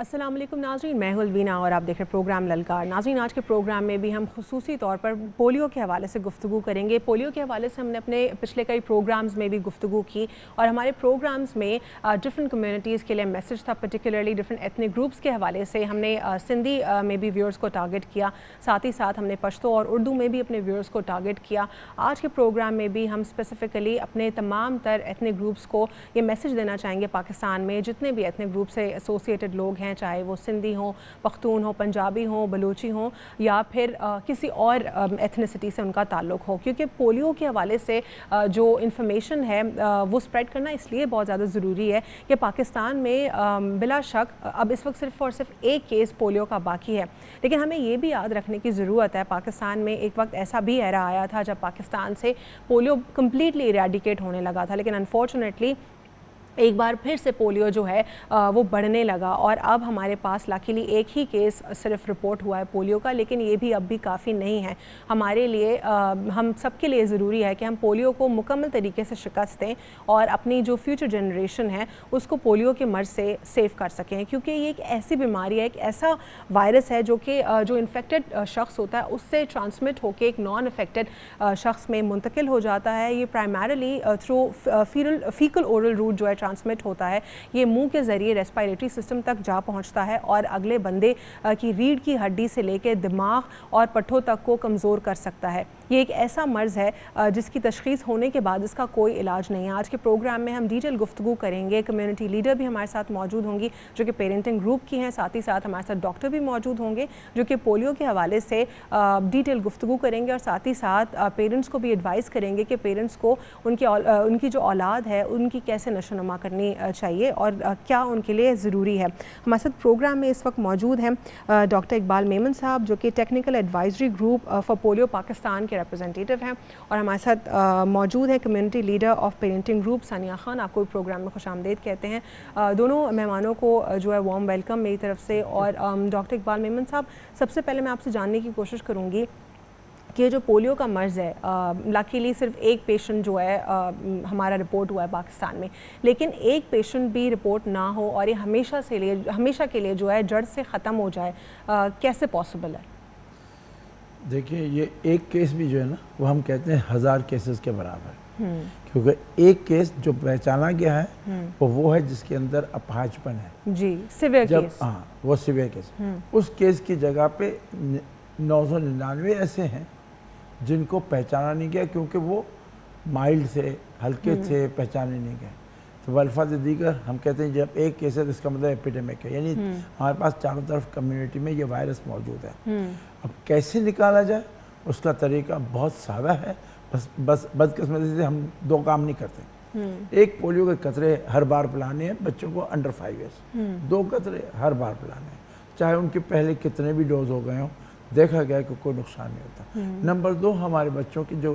अस्सलाम वालेकुम नाज़रीन, मैं हूं अलवीना और आप देख रहे हैं प्रोग्राम ललकार। नाज़रीन, आज के प्रोग्राम में भी हम खुसूसी तौर पर पोलियो के हवाले से गुफ्तगू करेंगे। पोलियो के हवाले से हमने अपने पिछले कई प्रोग्राम्स में भी गुफ्तगू की और हमारे प्रोग्राम्स में डिफरेंट कम्युनिटीज़ के लिए मैसेज था, पर्टिकुलरली डिफरेंट एथनिक ग्रुप्स के हवाले से। हमने सिंधी में भी व्यूअर्स को टारगेट किया, साथ ही साथ हमने पश्तो और उर्दू में भी अपने व्यूअर्स को टारगेट किया। आज के प्रोग्राम में भी हम स्पेसिफ़िकली अपने तमाम तर एथनिक ग्रुप्स को ये मैसेज देना चाहेंगे, पाकिस्तान में जितने भी एथनिक ग्रुप से एसोसिएटेड लोग हैं, चाहे वो सिंधी हों, पख्तून हो, पंजाबी हों, बलूची हों या फिर किसी और एथनिसिटी से उनका ताल्लुक़ हो, क्योंकि पोलियो के हवाले से जो इन्फॉर्मेशन है वो स्प्रेड करना इसलिए बहुत ज़्यादा ज़रूरी है कि पाकिस्तान में बिला शक अब इस वक्त सिर्फ़ और सिर्फ एक केस पोलियो का बाकी है। लेकिन हमें ये भी याद रखने की ज़रूरत है, पाकिस्तान में एक वक्त ऐसा भी एरा आया था जब पाकिस्तान से पोलियो कम्प्लीटली इरेडिकेट होने लगा था, लेकिन अनफॉर्चुनेटली एक बार फिर से पोलियो जो है वो बढ़ने लगा और अब हमारे पास लाकीली एक ही केस सिर्फ रिपोर्ट हुआ है पोलियो का, लेकिन ये भी अब भी काफ़ी नहीं है हमारे लिए। हम सब के लिए ज़रूरी है कि हम पोलियो को मुकम्मल तरीके से शिकस्त दें और अपनी जो फ्यूचर जनरेशन है उसको पोलियो के मर्ज़ से सेव कर सकें, क्योंकि ये एक ऐसी बीमारी है, एक ऐसा वायरस है जो कि जो इन्फेक्टेड शख्स होता है उससे ट्रांसमिट होकर एक नॉन इन्फेक्टेड शख्स में मुंतकिल हो जाता है। ये primarily through faecal oral route जो है ट्रांसमिट होता है, ये मुंह के ज़रिए रेस्पिरेटरी सिस्टम तक जा पहुंचता है और अगले बंदे की रीढ़ की हड्डी से लेकर दिमाग और पट्ठों तक को कमज़ोर कर सकता है। ये एक ऐसा मर्ज़ है जिसकी तशख़ीस होने के बाद इसका कोई इलाज नहीं है। आज के प्रोग्राम में हम डिटेल गुफ्तगू करेंगे, कम्युनिटी लीडर भी हमारे साथ मौजूद होंगी जो कि पेरेंटिंग ग्रुप की हैं, साथ ही साथ हमारे साथ डॉक्टर भी मौजूद होंगे जो कि पोलियो के हवाले से डिटेल गुफ्तगू करेंगे और साथ ही साथ पेरेंट्स को भी एडवाइस करेंगे कि पेरेंट्स को उनकी जो औलाद है उनकी कैसे नशोनुमा करनी चाहिए और क्या उनके लिए ज़रूरी है। हमारे साथ प्रोग्राम में इस वक्त मौजूद हैं डॉक्टर इकबाल मेमन साहब जो कि technical advisory group for polio Pakistan के रिप्रेजेंटेटिव हैं, और हमारे साथ मौजूद है community leader of parenting group Sania Khan. आपको प्रोग्राम में खुशामदीद कहते हैं। दोनों मेहमानों को जो है वार्म वेलकम मेरी तरफ से। और डॉक्टर इकबाल मेमन साहब, सबसे पहले मैं आपसे जानने की कोशिश करूँगी कि जो पोलियो का मर्ज़ है, लाकीली सिर्फ एक पेशेंट जो है हमारा रिपोर्ट हुआ है पाकिस्तान में, लेकिन एक पेशेंट भी रिपोर्ट ना हो और ये हमेशा के लिए जो है जड़ से ख़त्म हो जाए, कैसे पॉसिबल है? देखिए, ये एक केस भी जो है ना वो हम कहते हैं 1000 केसेस के बराबर, क्योंकि एक केस जो पहचाना गया है वो है जिसके अंदर अपाहजपन है जी, सिवियर केस। हाँ, वो सिवियर केस। उस केस की जगह पे 999 ऐसे हैं जिनको पहचाना नहीं गया क्योंकि वो माइल्ड से हल्के से पहचाने नहीं गए। तो अल्फाज दीगर हम कहते हैं जब एक केस है तो इसका मतलब एपिडेमिक है, यानी हमारे पास चारों तरफ कम्युनिटी में ये वायरस मौजूद है। अब कैसे निकाला जाए उसका तरीका बहुत सादा है, बस बदकिस्मती से हम दो काम नहीं करते। एक, पोलियो के कतरे हर बार पिलाने हैं बच्चों को अंडर 5 ईयर्स, 2 कतरे हर बार पिलाने हैं, चाहे उनके पहले कितने भी डोज हो गए हों, देखा गया कि कोई नुकसान नहीं होता। नंबर 2, हमारे बच्चों की जो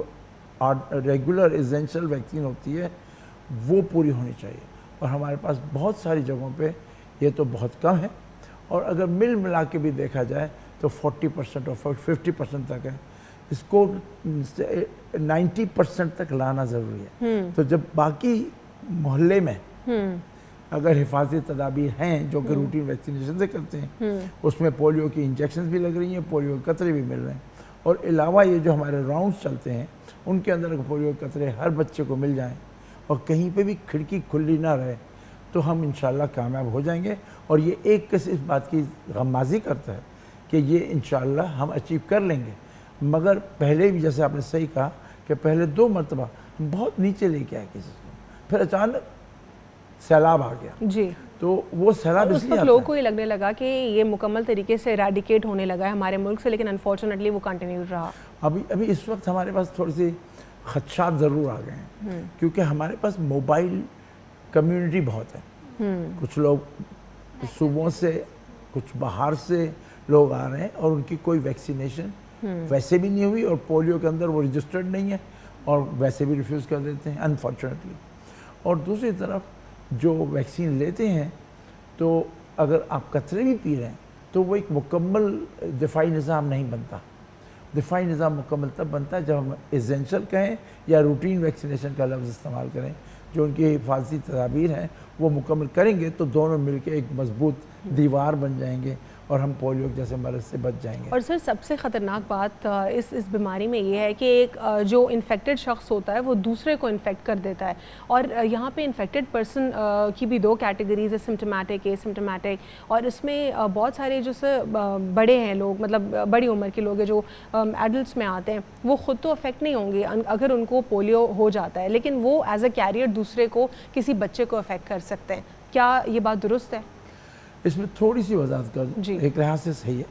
रेगुलर एसेंशियल वैक्सीन होती है वो पूरी होनी चाहिए, और हमारे पास बहुत सारी जगहों पे ये तो बहुत कम है, और अगर मिला के भी देखा जाए तो 40% और 50% तक है। इसको 90% तक लाना ज़रूरी है। तो जब बाकी मोहल्ले में अगर हिफाजती तदाबीर हैं जो कि रूटीन वैक्सीनेशन से करते हैं, उसमें पोलियो की इंजेक्शन भी लग रही हैं, पोलियो के कतरे भी मिल रहे हैं, और अलावा ये जो हमारे राउंड्स चलते हैं उनके अंदर अगर पोलियो के कतरे हर बच्चे को मिल जाएं और कहीं पे भी खिड़की खुली ना रहे तो हम इंशाल्लाह कामयाब हो जाएंगे। और ये एक केस इस बात की गम्माज़ी करता है कि ये इंशाल्लाह हम अचीव कर लेंगे, मगर पहले भी जैसे आपने सही कहा कि पहले 2 मरतबा बहुत नीचे लेके आए केसेस को, फिर अचानक सैलाब आ गया जी, तो वो सैलाब इसलिए लोगों को ये लगने लगा कि ये मुकम्मल तरीके से इरेडिकेट होने लगा है हमारे मुल्क से, लेकिन अनफॉर्चुनेटली वो कंटिन्यू रहा। अभी इस वक्त हमारे पास थोड़ी सी खदशात ज़रूर आ गए हैं, क्योंकि हमारे पास मोबाइल कम्युनिटी बहुत है। कुछ लोग सूबों से, कुछ बाहर से लोग आ रहे हैं और उनकी कोई वैक्सीनेशन वैसे भी नहीं हुई और पोलियो के अंदर वो रजिस्टर्ड नहीं है और वैसे भी रिफ्यूज़ कर देते हैं अनफॉर्चुनेटली। और दूसरी तरफ जो वैक्सीन लेते हैं तो अगर आप कतरे भी पी रहे हैं तो वो एक मुकम्मल दिफाई निज़ाम नहीं बनता, दिफाई निज़ाम मुकम्मल तब बनता है जब हम एसेंशियल कहें या रूटीन वैक्सीनेशन का लफ्ज़ इस्तेमाल करें। जो उनकी हिफाजती तदाबीर हैं वो मुकम्मल करेंगे तो दोनों मिलकर एक मजबूत दीवार बन जाएंगे और हम पोलियो जैसे मर्ज़ से बच जाएंगे। और सर सबसे ख़तरनाक बात इस बीमारी में ये है कि एक जो इन्फेक्टेड शख्स होता है वो दूसरे को इन्फेक्ट कर देता है। और यहाँ पे इन्फेक्टेड पर्सन की भी दो कैटेगरीज है, सिम्टोमेटिक, एसिम्टोमेटिक। और इसमें बहुत सारे जो बड़े हैं लोग, मतलब बड़ी उम्र के लोग हैं जो एडल्ट्स में आते हैं, वो ख़ुद तो अफेक्ट नहीं होंगे अगर उनको पोलियो हो जाता है, लेकिन वो एज अ कैरियर दूसरे को, किसी बच्चे को अफेक्ट कर सकते हैं। क्या ये बात दुरुस्त है? इसमें थोड़ी सी वजाहत कर दूं, एक लिहाज से सही है।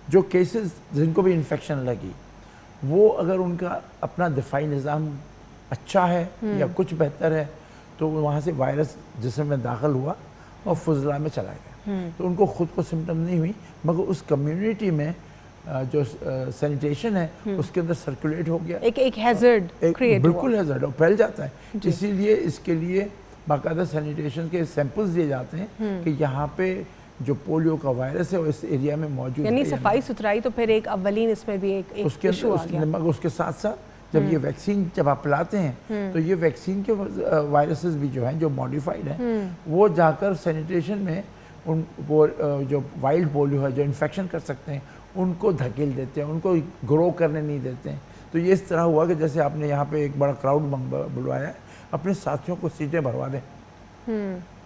जो केसेस जिनको भी इन्फेक्शन लगी वो अगर उनका अपना दिफाई निज़ाम अच्छा है या कुछ बेहतर है तो वहाँ से वायरस जिस्म में दाखिल हुआ और फुजला में चला गया, तो उनको ख़ुद को सिम्टम नहीं हुई, मगर उस कम्युनिटी में जो सैनिटेशन है उसके अंदर सर्कुलेट हो गया, एक हैज़र्ड क्रिएट हुआ, बिल्कुल हैज़र्ड और फैल जाता है। इसीलिए इसके लिए बाकायदा सैनिटेशन के सैंपल्स दिए जाते हैं कि यहाँ पे जो पोलियो का वायरस है वो इस एरिया में मौजूद है। यानी सफाई सुथराई तो फिर एक अव्वलीन इसमें भी एक इशू आ गया। मगर उसके साथ साथ जब ये वैक्सीन जब आप पिलाते हैं तो ये वैक्सीन के वायरसेस भी जो हैं जो मॉडिफाइड हैं वो जाकर सैनिटेशन में उन वो जो वाइल्ड पोलियो है जो इन्फेक्शन कर सकते हैं उनको धकेल देते हैं, उनको ग्रो करने नहीं देते हैं। तो ये इस तरह हुआ कि जैसे आपने यहाँ पे एक बड़ा क्राउड बुलवाया है, अपने साथियों को सीटें भरवा दें,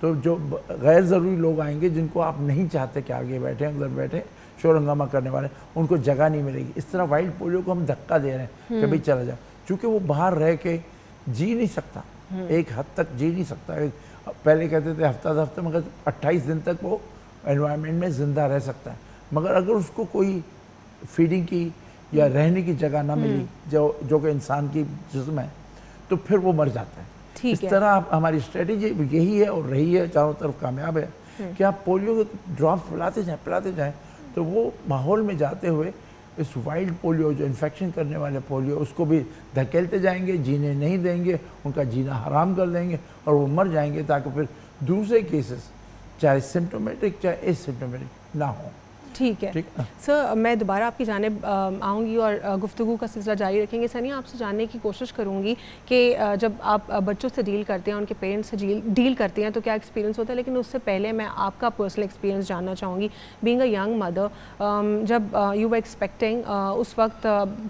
तो जो गैर ज़रूरी लोग आएंगे जिनको आप नहीं चाहते कि आगे बैठे अंदर बैठे शोर हंगामा करने वाले, उनको जगह नहीं मिलेगी। इस तरह वाइल्ड पोलियो को हम धक्का दे रहे हैं कि भाई चला जाओ, चूँकि वो बाहर रह के जी नहीं सकता, एक हद तक जी नहीं सकता। पहले कहते थे हफ्ता हफ्ते, मगर 28 दिन तक वो एनवायरनमेंट में ज़िंदा रह सकता है। मगर अगर उसको कोई फीडिंग की या रहने की जगह ना मिली जो कि इंसान की जिस्म है तो फिर वो मर जाता है। इस तरह हमारी स्ट्रेटेजी यही है और रही है, चारों तरफ कामयाब है कि आप पोलियो के ड्रॉप्स पिलाते जाएं तो वो माहौल में जाते हुए इस वाइल्ड पोलियो जो इन्फेक्शन करने वाले पोलियो उसको भी धकेलते जाएंगे, जीने नहीं देंगे, उनका जीना हराम कर देंगे और वो मर जाएंगे, ताकि फिर दूसरे केसेस चाहे सिम्टोमेटिक चाहे एसिम्टोमेटिक ना हो। ठीक है सर, मैं दोबारा आपकी जानिब आऊँगी और गुफ्तगू का सिलसिला जारी रखेंगे। सनिया, आपसे जानने की कोशिश करूँगी कि जब आप बच्चों से डील करते हैं, उनके पेरेंट्स से डील करते हैं तो क्या एक्सपीरियंस होता है, लेकिन उससे पहले मैं आपका पर्सनल एक्सपीरियंस जानना चाहूँगी। बीइंग अ यंग मदर, जब यू वर एक्सपेक्टिंग, उस वक्त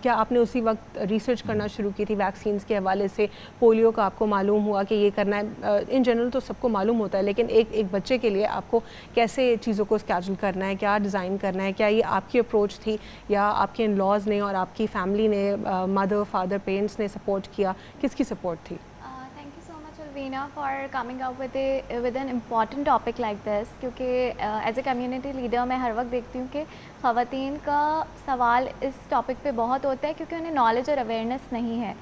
क्या आपने उसी वक्त रिसर्च करना शुरू की थी वैक्सीन्स के हवाले से? पोलियो का आपको मालूम हुआ कि ये करना है, इन जनरल तो सबको मालूम होता है, लेकिन एक बच्चे के लिए आपको कैसे चीज़ों को स्केड्यूल करना है, क्या डिज़ाइन करना है? क्या ये आपकी अप्रोच थी या आपके इन लॉज ने और आपकी फैमिली ने, मदर फादर पेरेंट्स ने सपोर्ट किया? किसकी सपोर्ट थी? Thank you so much Alvina for coming out with an important topic like this, क्योंकि एज ए कम्युनिटी लीडर मैं हर वक्त देखती हूँ कि ख़वातीन का सवाल इस टॉपिक पे बहुत होता है क्योंकि उन्हें नॉलेज और अवेयरनेस नहीं है,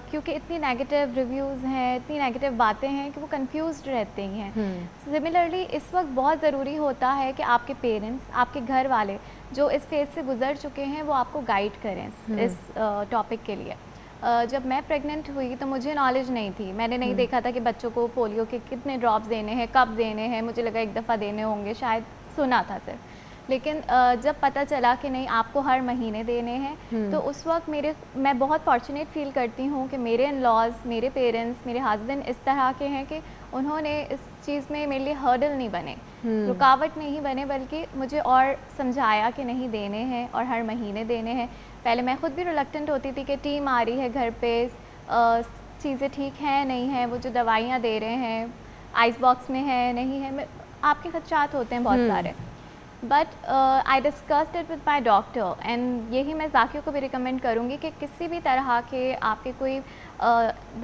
क्योंकि इतनी नेगेटिव रिव्यूज़ हैं, इतनी नेगेटिव बातें हैं कि वो कंफ्यूज्ड रहते हैं। सिमिलरली इस वक्त बहुत ज़रूरी होता है कि आपके पेरेंट्स, आपके घर वाले जो इस फेज़ से गुजर चुके हैं वो आपको गाइड करें इस टॉपिक के लिए। जब मैं प्रेग्नेंट हुई तो मुझे नॉलेज नहीं थी, मैंने नहीं देखा था कि बच्चों को पोलियो के कितने ड्रॉप्स देने हैं, कब देने हैं, मुझे लगा एक दफ़ा देने होंगे, शायद सुना था सिर्फ। लेकिन जब पता चला कि नहीं आपको हर महीने देने हैं, तो उस वक्त मैं बहुत फॉर्चुनेट फ़ील करती हूँ कि मेरे इन-लॉज़, मेरे पेरेंट्स, मेरे हस्बैंड इस तरह के हैं कि उन्होंने इस चीज़ में मेरे लिए हर्डल नहीं बने, रुकावट नहीं बने, बल्कि मुझे और समझाया कि नहीं देने हैं और हर महीने देने हैं। पहले मैं ख़ुद भी रिलक्टेंट होती थी कि टीम आ रही है घर पे, चीज़ें ठीक हैं नहीं हैं, वो जो दवाइयाँ दे रहे हैं आइस बॉक्स में है नहीं है, आपके खदशात होते हैं बहुत सारे। But I discussed it with my doctor, and यही मैं बाकियों को भी रिकमेंड करूँगी कि किसी भी तरह के आपके कोई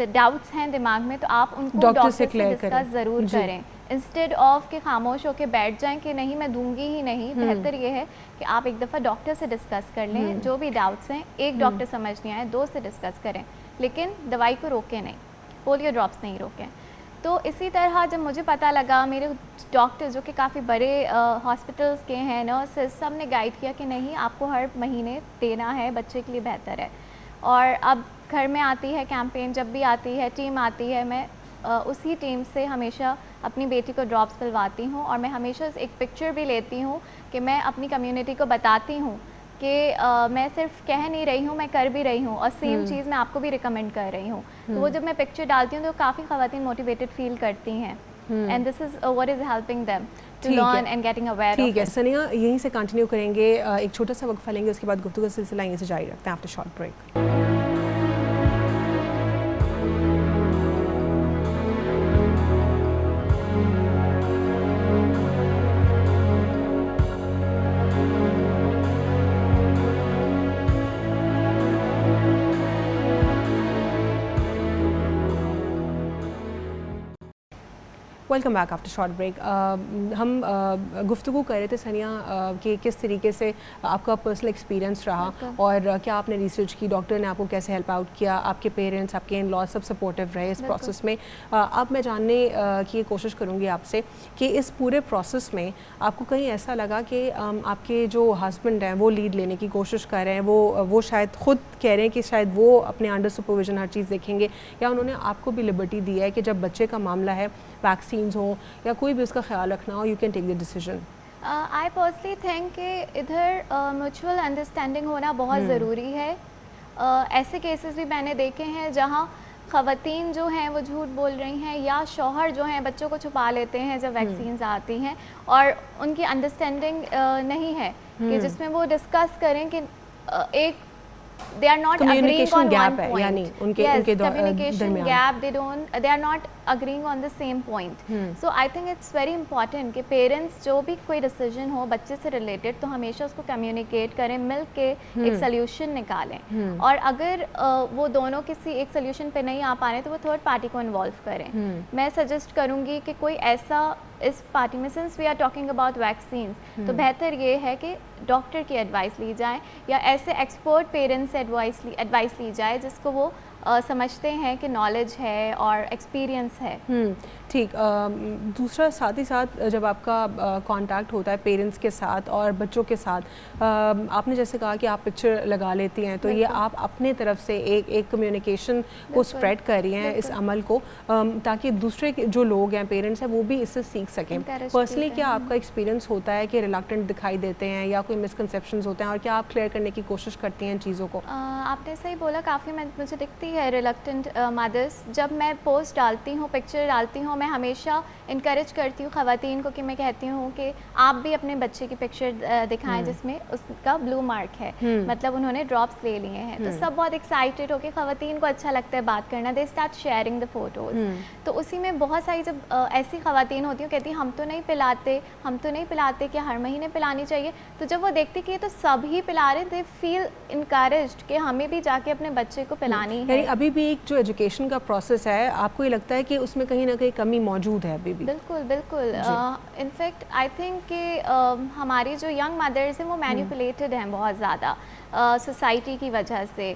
डाउट्स हैं दिमाग में तो आप उनको डॉक्टर से डिस्कस ज़रूर करें, इंस्टेड ऑफ कि खामोश होकर बैठ जाएं कि नहीं मैं दूंगी ही नहीं। बेहतर ये है कि आप एक दफ़ा डॉक्टर से डिस्कस कर लें, जो भी डाउट्स हैं, एक डॉक्टर समझ नहीं आए 2 से डिस्कस करें, लेकिन दवाई को रोकें नहीं, पोलियो ड्रॉप्स नहीं रोकें। तो इसी तरह जब मुझे पता लगा, मेरे डॉक्टर जो कि काफ़ी बड़े हॉस्पिटल्स के हैं, नर्सेस, सब ने गाइड किया कि नहीं आपको हर महीने देना है, बच्चे के लिए बेहतर है। और अब घर में आती है कैंपेन, जब भी आती है टीम आती है, मैं उसी टीम से हमेशा अपनी बेटी को ड्रॉप्स पिलवाती हूँ और मैं हमेशा एक पिक्चर भी लेती हूँ कि मैं अपनी कम्युनिटी को बताती हूँ کہ میں صرف کہہ نہیں رہی ہوں, میں کر بھی رہی ہوں, اور سیم چیز میں آپ کو بھی ریکمینڈ کر رہی ہوں. تو وہ جب میں پکچر ڈالتی ہوں تو کافی خواتین موٹیویٹڈ فیل کرتی ہیں, and this is what is helping them to learn and getting aware. ٹھیک ہے ثنیہ, یہیں سے کنٹینیو کریں گے, ایک چھوٹا سا وقفہ لیں گے, اس کے بعد گفتگو کا سلسلہ یہیں سے جاری رکھتے ہیں after short break. Welcome back after short break. ہم گفتگو کر رہے تھے ثنیہ کہ کس طریقے سے آپ کا پرسنل ایکسپیرینس رہا اور کیا آپ نے ریسرچ کی, ڈاکٹر نے آپ کو کیسے ہیلپ آؤٹ کیا, آپ کے پیرنٹس, آپ کے ان لاء سب سپورٹیو رہے اس پروسیس میں. اب میں جاننے کی کوشش کروں گی آپ سے کہ اس پورے پروسیس میں آپ کو کہیں ایسا لگا کہ آپ کے جو ہسبینڈ ہیں وہ لیڈ لینے کی کوشش کر رہے ہیں, وہ شاید خود کہہ رہے ہیں کہ شاید وہ اپنے انڈر سپرویژن ہر چیز دیکھیں گے, یا انہوں نے آپ کو بھی لبرٹی دی ہے کہ جب بچے کا معاملہ ہے, ویکسینز ہوں یا کوئی بھی اس کا خیال رکھنا ہو, you can take the decision? I personally think کہ ادھر میوچول انڈرسٹینڈنگ ہونا بہت ضروری ہے. ایسے کیسز بھی میں نے دیکھے ہیں جہاں خواتین جو ہیں وہ جھوٹ بول رہی ہیں, یا شوہر جو ہیں بچوں کو چھپا لیتے ہیں جب ویکسینز آتی ہیں, اور ان کی انڈرسٹینڈنگ نہیں ہے کہ جس میں وہ ڈسکس کریں کہ ایک they are not agreeing on one point. Yes, communication gap, they are not agreeing on the same point. So I think it's very important کہ پیرنٹس جو بھی کوئی ڈیسیژن ہو بچے سے ریلیٹڈ تو ہمیشہ اس کو کمیونیکیٹ کریں, مل کے ایک سلیوشن نکالیں, اور اگر وہ دونوں کسی ایک سلیوشن پہ نہیں آ پا رہے تو وہ تھرڈ پارٹی کو انوالو کریں. میں سجیسٹ کروں گی کہ کوئی ایسا اس پارٹی میں, since we are talking about vaccines, تو بہتر یہ ہے کہ ڈاکٹر کی ایڈوائس لی جائے یا ایسے ایکسپرٹ پیرنٹس سے ایڈوائس لی جائے جس کو وہ سمجھتے ہیں کہ نالج ہے اور ایکسپیرینس ہے. ٹھیک. دوسرا ساتھ ہی ساتھ جب آپ کا کانٹیکٹ ہوتا ہے پیرنٹس کے ساتھ اور بچوں کے ساتھ, آپ نے جیسے کہا کہ آپ پکچر لگا لیتی ہیں, تو یہ آپ اپنے طرف سے ایک کمیونیکیشن کو اسپریڈ کر رہی ہیں اس عمل کو, تاکہ دوسرے جو لوگ ہیں پیرنٹس ہیں وہ بھی اس سے سیکھ سکیں. پرسنلی کیا آپ کا ایکسپیرینس ہوتا ہے کہ ریلکٹنٹ دکھائی دیتے ہیں یا کوئی مسکنسیپشنز ہوتے ہیں, اور کیا آپ کلیئر کرنے کی کوشش کرتی ہیں ان چیزوں کو؟ آپ نے صحیح بولا, کافی مجھے دکھتی ہے ریلکٹنٹ مدرس. جب میں پوسٹ ڈالتی ہوں, پکچر ڈالتی ہوں, میں ہمیشہ انکریج کرتی ہوں خواتین کو کہ میں کہتی ہوں کہ آپ بھی اپنے بچے کی پکچر دکھائیں جس میں اس کا بلو مارک ہے, مطلب انہوں نے ڈراپس لے لیے ہیں. تو سب بہت ایکسائٹیڈ ہو کے, خواتین کو اچھا لگتا ہے بات کرنا, they start sharing the photos. تو اسی میں بہت ساری جب ایسی خواتین ہوتی ہیں کہتی ہیں ہم تو نہیں پلاتے, کہ ہر مہینے پلانی چاہیے. تو جب وہ دیکھتی کہ یہ تو سب ہی پلا رہے, دے فیل انکریجڈ کہ ہمیں بھی جا کے اپنے بچے کو پلانی ہے. یعنی ابھی بھی ایک جو ایجوکیشن کا پروسیس ہے, آپ کو یہ لگتا ہے کہ اس میں کہیں نہ کہیں کمی موجود ہے ابھی بھی؟ بالکل. انفیکٹ آئی تھنک کہ ہماری جو ینگ مدرس ہیں وہ مینیپولیٹڈ ہیں بہت زیادہ سوسائٹی کی وجہ سے.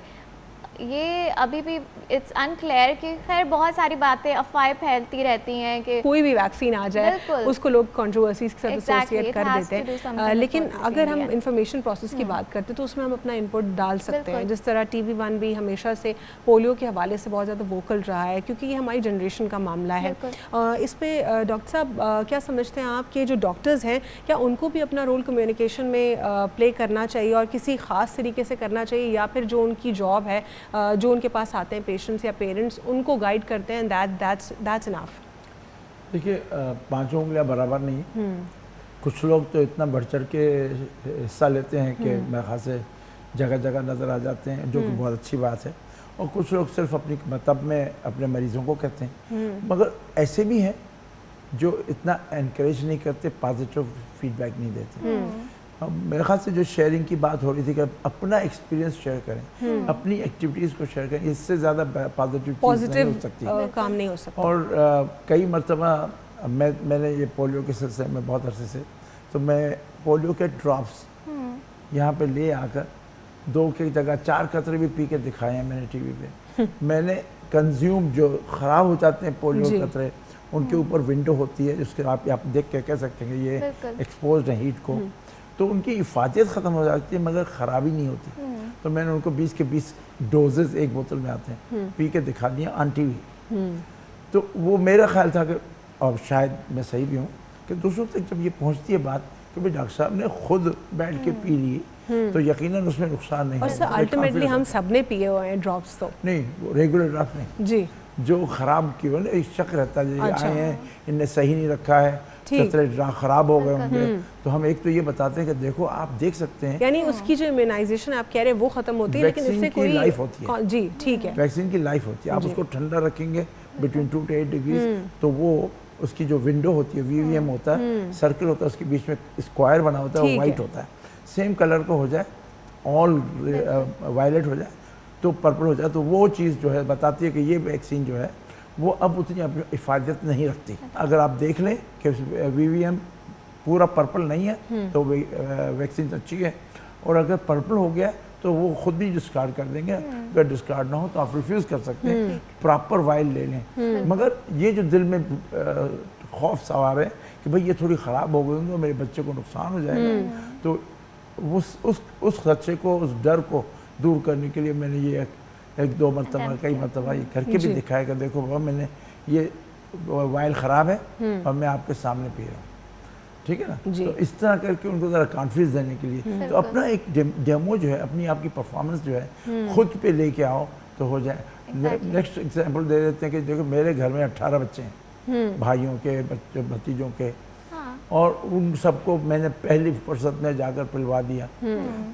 یہ ابھی بھی اٹس انکلیئر کہ خیر بہت ساری باتیں افواہیں پھیلتی رہتی ہیں کہ کوئی بھی ویکسین آ جائے اس کو لوگ کنٹروورسیز کے ساتھ ایسوسیٹ کر دیتے ہیں. لیکن اگر ہم انفارمیشن پروسیس کی بات کرتے ہیں تو اس میں ہم اپنا انپٹ ڈال سکتے ہیں. جس طرح ٹی وی ون بھی ہمیشہ سے پولیو کے حوالے سے بہت زیادہ ووکل رہا ہے, کیونکہ یہ ہماری جنریشن کا معاملہ ہے. اس پہ ڈاکٹر صاحب کیا سمجھتے ہیں آپ کہ جو ڈاکٹرز ہیں کیا ان کو بھی اپنا رول کمیونیکیشن میں پلے کرنا چاہیے, اور کسی خاص طریقے سے کرنا چاہیے, یا پھر جو ان کی جاب ہے, جو ان کے پاس آتے ہیں پیشنٹس یا پیرنٹس, ان کو گائیڈ کرتے ہیں, that's enough؟ دیکھیے, پانچوں انگلیاں برابر نہیں. کچھ لوگ تو اتنا بڑھ چڑھ کے حصہ لیتے ہیں کہ میرے خیال سے جگہ جگہ نظر آ جاتے ہیں, جو کہ بہت اچھی بات ہے. اور کچھ لوگ صرف اپنی مطلب میں اپنے مریضوں کو کہتے ہیں. مگر ایسے بھی ہیں جو اتنا انکریج نہیں کرتے, پازیٹیو فیڈ بیک نہیں دیتے. میرے خیال سے جو شیئرنگ کی بات ہو رہی تھی کہ اپنا ایکسپیرینس شیئر کریں, اپنی ایکٹیویٹیز کو شیئر کریں, اس سے زیادہ پازیٹیو نہیں ہو سکتی, کام نہیں ہو سکتا. اور کئی مرتبہ میں نے یہ پولیو کے سلسلے میں بہت عرصے سے, تو میں پولیو کے ڈراپس یہاں پہ لے آ کر 2 کی جگہ 4 قطرے بھی پی کے دکھائے ہیں میں نے ٹی وی پہ. میں نے کنزیوم جو خراب ہو جاتے ہیں پولیو قطرے, ان کے اوپر ونڈو ہوتی ہے جس کے آپ دیکھ کے کہہ سکتے ہیں کہ یہ ایکسپوزڈ ہے ہیٹ کو, تو ان کی حفاظت ختم ہو جاتی ہے مگر خرابی نہیں ہوتی. تو میں نے ان کو 20 کے 20 ڈوزز ایک بوتل میں آتے ہیں پی کے دکھا دیا آن ٹی وی. تو وہ میرا خیال تھا کہ, اور شاید میں صحیح بھی ہوں, کہ دوسروں تک جب یہ پہنچتی ہے بات کہ بھئی ڈاکٹر صاحب نے خود بیٹھ کے پی لی تو یقیناً اس میں نقصان نہیں اور ہوگا. سر الٹیمیٹلی ہم سب نے پیے ہوئے ہیں ڈراپس تو. نہیں وہ ریگولر ڈراپس نہیں, جی جو خراب کی ہوئے نا ایک شک رہتا ہے جو آئے ہیں ان نے صحیح نہیں رکھا ہے, خراب ہو گئے ہوں گے, تو ہم ایک تو یہ بتاتے ہیں کہ دیکھو آپ دیکھ سکتے ہیں, یعنی اس کی جو امیونائزیشن آپ کہہ رہے ہیں وہ ختم ہوتی ہے, لیکن اس سے کوئی لائف ہوتی ہے. جی ٹھیک ہے, ویکسین کی لائف ہوتی ہے. آپ اس کو ٹھنڈا رکھیں گے بٹوین 2 to 8 ڈگریز تو وہ اس کی جو ونڈو ہوتی ہے وی وی ایم ہوتا ہے, سرکل ہوتا ہے, اس کے بیچ میں اسکوائر بنا ہوتا ہے, وہ وائٹ ہوتا ہے, سیم کلر کو ہو جائے, آل وائلٹ ہو جائے تو پرپل ہو جائے, تو وہ چیز جو ہے بتاتی ہے کہ یہ ویکسین جو ہے وہ اب اتنی افادیت نہیں رکھتی. اگر آپ دیکھ لیں کہ وی وی ایم پورا پرپل نہیں ہے تو ویکسین اچھی ہے, اور اگر پرپل ہو گیا تو وہ خود بھی ڈسکارڈ کر دیں گے. اگر ڈسکارڈ نہ ہو تو آپ ریفیوز کر سکتے ہیں, پراپر وائل لے لیں. مگر یہ جو دل میں خوف سوار ہے کہ بھئی یہ تھوڑی خراب ہو گئی تو میرے بچے کو نقصان ہو جائے گا, تو اس خدشے کو, اس ڈر کو دور کرنے کے لیے میں نے یہ ایک دو مرتبہ کئی مرتبہ یہ کر کے بھی دکھایا کہ دیکھو بابا میں نے یہ وائل خراب ہے اور میں آپ کے سامنے پی رہا ہوں, ٹھیک ہے نا. تو اس طرح کر کے ان کو ذرا کانفیڈنس دینے کے لیے تو اپنا ایک ڈیمو جو ہے, اپنی آپ کی پرفارمنس جو ہے خود پہ لے کے آؤ تو ہو جائے. نیکسٹ ایگزامپل دے دیتے ہیں کہ دیکھو میرے گھر میں 18 بچے ہیں, بھائیوں کے, بھتیجوں کے, اور ان سب کو میں نے پہلی فرصت میں جا کر پلوا دیا.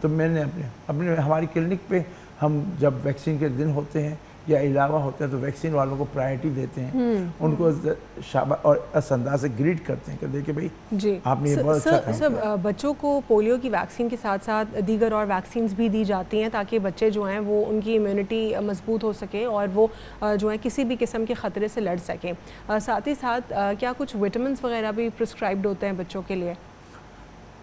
تو میں نے اپنے ہماری کلینک پہ ہم جب ویکسین کے دن ہوتے ہیں یا علاوہ ہوتے ہیں تو ویکسین والوں کو پرائرٹی دیتے ہیں, ان کو شاباش اور اس انداز سے گریٹ کرتے ہیں کہ دیکھیں بھائی جی آپ نے یہ بہت اچھا کام کیا. سر بچوں کو پولیو کی ویکسین کے ساتھ ساتھ دیگر اور ویکسینز بھی دی جاتی ہیں تاکہ بچے جو ہیں وہ ان کی امیونٹی مضبوط ہو سکیں اور وہ جو ہے کسی بھی قسم کے خطرے سے لڑ سکیں. ساتھ ہی ساتھ کیا کچھ وٹامنس وغیرہ بھی پرسکرائبڈ ہوتے ہیں بچوں کے لیے؟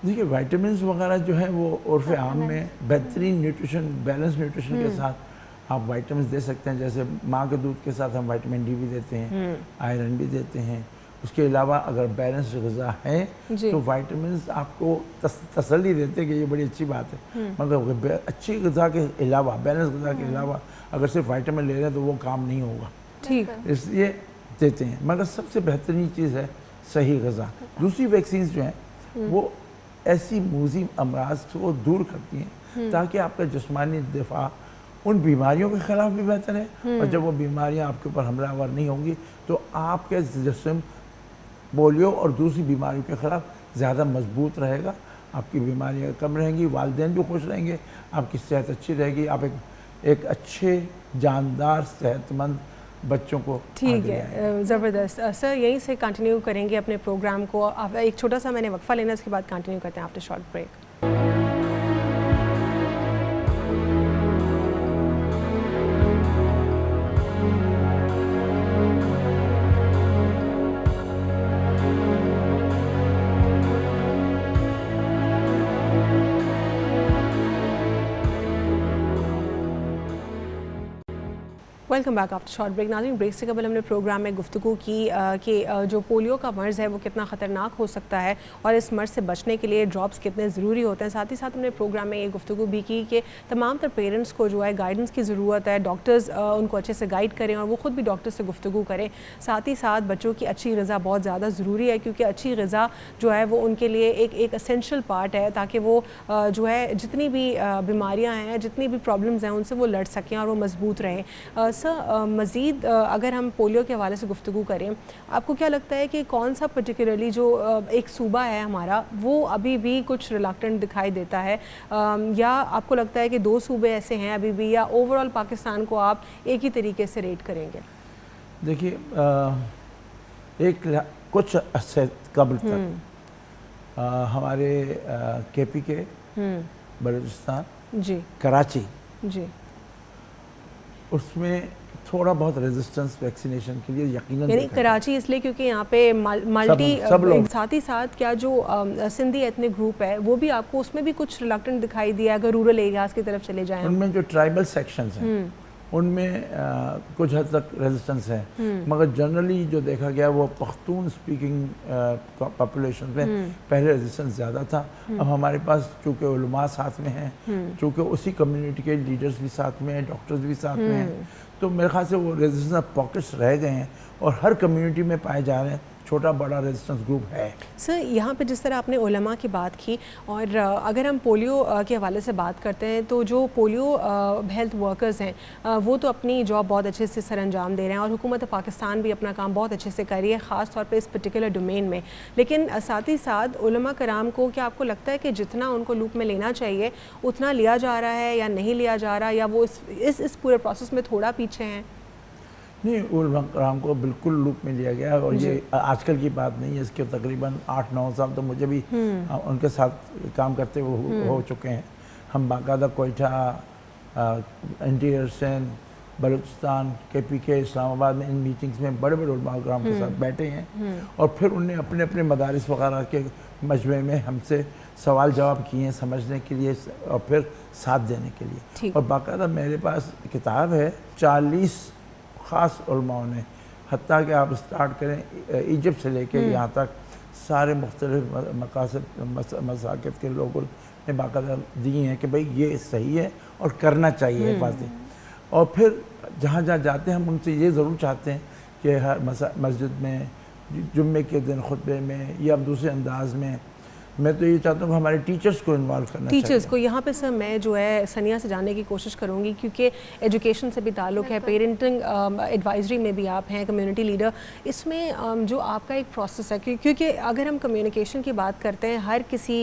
دیکھیے وائٹامنس وغیرہ جو ہیں وہ عرف عام میں بہترین نیوٹریشن, بیلنس نیوٹریشن کے ساتھ آپ وائٹامنس دے سکتے ہیں. جیسے ماں کے دودھ کے ساتھ ہم وائٹامن ڈی بھی دیتے ہیں, آئرن بھی دیتے ہیں. اس کے علاوہ اگر بیلنس غذا ہے تو وائٹامنس آپ کو تسلی دیتے ہیں کہ یہ بڑی اچھی بات ہے. مگر اچھی غذا کے علاوہ, بیلنس غذا کے علاوہ اگر صرف وائٹامن لے رہے ہیں تو وہ کام نہیں ہوگا, ٹھیک, اس لیے دیتے ہیں. مگر سب سے بہترین چیز ہے صحیح غذا. دوسری ویکسینز جو ہیں وہ ایسی موذی امراض کو دور کرتی ہیں تاکہ آپ کا جسمانی دفاع ان بیماریوں کے خلاف بھی بہتر ہے, اور جب وہ بیماریاں آپ کے اوپر حملہ آور نہیں ہوں گی تو آپ کے جسم پولیو اور دوسری بیماریوں کے خلاف زیادہ مضبوط رہے گا. آپ کی بیماریاں کم رہیں گی, والدین بھی خوش رہیں گے, آپ کی صحت اچھی رہے گی, آپ ایک اچھے جاندار صحت مند بچوں کو. ٹھیک ہے, زبردست. سر یہیں سے کنٹینیو کریں گے اپنے پروگرام کو. ایک چھوٹا سا میں نے وقفہ لینا, اس کے بعد کنٹینیو کرتے ہیں after short break. Welcome back after short break. ناظرین, بریک سے قبل ہم نے پروگرام میں گفتگو کی کہ جو پولیو کا مرض ہے وہ کتنا خطرناک ہو سکتا ہے اور اس مرض سے بچنے کے لیے ڈراپس کتنے ضروری ہوتے ہیں. ساتھ ہی ساتھ ہم نے پروگرام میں یہ گفتگو بھی کی کہ تمام تر پیرنٹس کو جو ہے گائیڈنس کی ضرورت ہے, ڈاکٹرز ان کو اچھے سے گائیڈ کریں اور وہ خود بھی ڈاکٹر سے گفتگو کریں. ساتھ ہی ساتھ بچوں کی اچھی غذا بہت زیادہ ضروری ہے, کیونکہ اچھی غذا جو ہے وہ ان کے لیے ایک اسینشل پارٹ ہے تاکہ وہ جو ہے جتنی بھی بیماریاں ہیں, جتنی بھی پرابلمز ہیں, ان سے وہ لڑ سکیں اور وہ مضبوط رہیں. سر مزید اگر ہم پولیو کے حوالے سے گفتگو کریں, آپ کو کیا لگتا ہے کہ کون سا پرٹیکولرلی جو ایک صوبہ ہے ہمارا وہ ابھی بھی کچھ ریلکٹنٹ دکھائی دیتا ہے, یا آپ کو لگتا ہے کہ 2 صوبے ایسے ہیں ابھی بھی, یا اوور آل پاکستان کو آپ ایک ہی طریقے سے ریٹ کریں گے؟ دیکھیے ایک کچھ عرصے قبل تک ہمارے کے پی کے, بلوچستان, جی, کراچی, جی, اس میں تھوڑا بہت ریزسٹنس ویکسینیشن کے لیے یقیناً, یعنی کراچی اس لیے کیونکہ یہاں پہ ملٹی. ساتھ ہی ساتھ کیا جو سندھی ایتھنک گروپ ہے وہ بھی آپ کو اس میں بھی کچھ ریلکٹنٹ دکھائی دیا اگر رورل ایریاز کی طرف چلے جائیں؟ ان میں جو ٹرائبل سیکشنز ہیں ان میں کچھ حد تک ریزسٹنس ہے, مگر جنرلی جو دیکھا گیا وہ پختون سپیکنگ پاپولیشن میں پہلے ریزسٹنس زیادہ تھا. اب ہمارے پاس چونکہ علماء ساتھ میں ہیں, چونکہ اسی کمیونٹی کے لیڈرز بھی ساتھ میں ہیں, ڈاکٹرز بھی ساتھ میں ہیں, تو میرے خیال سے وہ ریزسٹنس پاکٹس رہ گئے ہیں اور ہر کمیونٹی میں پائے جا رہے ہیں. छोटा बड़ा रेजिस्टेंस ग्रुप है। सर यहाँ पे जिस तरह आपने उलमा की बात की, और अगर हम पोलियो के हवाले से बात करते हैं तो जो पोलियो हेल्थ वर्कर्स हैं वो तो अपनी जॉब बहुत अच्छे से सर अंजाम दे रहे हैं, और हुकूमत पाकिस्तान भी अपना काम बहुत अच्छे से कर रही है, ख़ास तौर पे इस पर्टिकुलर डोमेन में। लेकिन साथ ही साथ उलमा कराम को क्या आपको लगता है कि जितना उनको लूप में लेना चाहिए उतना लिया जा रहा है या नहीं लिया जा रहा, या वो इस पूरे प्रोसेस में थोड़ा पीछे हैं? नहीं, उलमा कराम को बिल्कुल लूप में लिया गया है, और ये आजकल की बात नहीं है, इसके तकरीबन 8-9 साल तो मुझे भी उनके साथ काम करते हुए हो चुके हैं। हम बाकायदा कोयटा, इंटीरियर सिंध, बलूचिस्तान, KPK, इस्लामाबाद में इन मीटिंग्स में बड़े बड़े उलमा कराम के साथ बैठे हैं, और फिर उन्हें अपने अपने मदारिस वगैरह के मजमे में हमसे सवाल जवाब किए हैं समझने के लिए और फिर साथ देने के लिए। और बाकायदा मेरे पास किताब है 40 ख़ास उलमाओं ने, हत्ता कि आप स्टार्ट करें इजिप्ट से लेके यहाँ तक सारे मुख्तलिफ मकासद मसाकित के लोगों ने बाकायदा दी हैं कि भाई ये सही है और करना चाहिए हिफाजत। और फिर जहाँ जहाँ जाते हैं हम उनसे ये ज़रूर चाहते हैं कि हर मस्जिद में जुम्मे के दिन खुतबे में या दूसरे अंदाज में, मैं तो ये चाहता हूँ कि हमारे टीचर्स को इन्वॉल्व करना चाहिए। टीचर्स को यहाँ पे सर मैं जो है सनिया से जानने की कोशिश करूँगी, क्योंकि एजुकेशन से भी ताल्लुक़ है, पेरेंटिंग एडवाइजरी में भी आप हैं, कम्युनिटी लीडर, इसमें जो आपका एक प्रोसेस है, क्योंकि अगर हम कम्युनिकेशन की बात करते हैं, हर किसी